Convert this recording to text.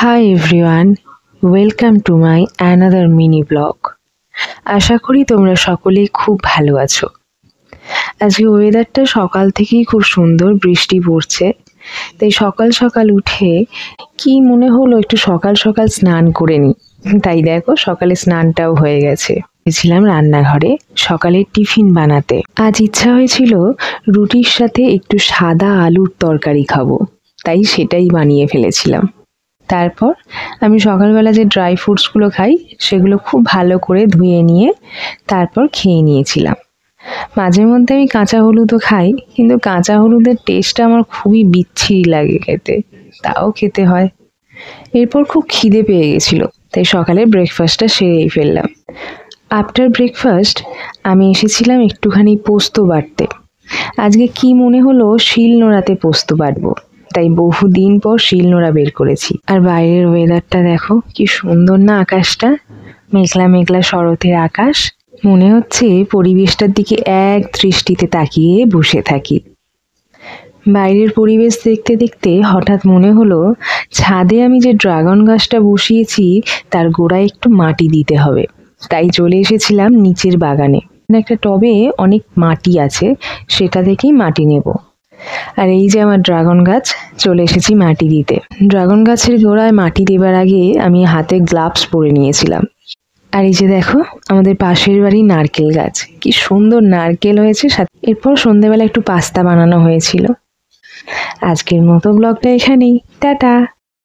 Hi everyone, welcome to my another mini blog. আশা করি তোমরা সকলেই খুব ভালো আছো। আজকে ওয়েদারটা সকাল থেকেই খুব সুন্দর, বৃষ্টি পড়ছে। তাই সকাল সকাল উঠে কি মনে হলো একটু সকাল সকাল স্নান করে নিই। তাই দেখো সকালে স্নানটাও হয়ে গেছে। গেছিলাম রান্নাঘরে সকালের টিফিন বানাতে। আজ ইচ্ছা হয়েছিল রুটির সাথে একটু সাদা আলুর তরকারি খাবো, তাই সেটাই বানিয়ে ফেলেছিলাম। তারপর আমি সকালবেলা যে ড্রাই ফ্রুটসগুলো খাই সেগুলো খুব ভালো করে ধুয়ে নিয়ে তারপর খেয়ে নিয়েছিলাম। মাঝে মধ্যে আমি কাঁচা হলুদও খাই, কিন্তু কাঁচা হলুদের টেস্টটা আমার খুবই বিচ্ছিরি লাগে খেতে, তাও খেতে হয়। এরপর খুব খিদে পেয়ে গেছিলো, তাই সকালে ব্রেকফাস্টটা সেরেই ফেললাম। আফটার ব্রেকফাস্ট আমি এসেছিলাম একটুখানি পোস্ত বাটতে। আজকে কি মনে হলো শিল নোড়াতে পোস্ত বাটবো, তাই বহুদিন পর শিলনোড়া বের করেছি। আর বাইরের ওয়েদারটা দেখো কি সুন্দর না, আকাশটা মেঘলা মেঘলা শরতের আকাশ। মনে হচ্ছে পরিবেশটার দিকে এক দৃষ্টিতে তাকিয়ে বসে থাকি। বাইরের পরিবেশ দেখতে দেখতে হঠাৎ মনে হলো ছাদে আমি যে ড্রাগন গাছটা বসিয়েছি তার গোড়ায় একটু মাটি দিতে হবে। তাই চলে এসেছিলাম নিচের বাগানে। একটা টবে অনেক মাটি আছে, সেটা থেকেই মাটি নেব। আর এই যে আমার ড্রাগন গাছ, চলে এসেছি মাটি দিতে। ড্রাগন গাছের গোড়ায় মাটি দেবার আগে আমি হাতে গ্লাভস পরে নিয়েছিলাম। আর এই যে দেখো আমাদের পাশের বাড়ি নারকেল গাছ, কি সুন্দর নারকেল হয়েছে। এরপর সন্ধ্যেবেলা একটু পাস্তা বানানো হয়েছিল। আজকের মতো ব্লগটা এখানেই, টাটা।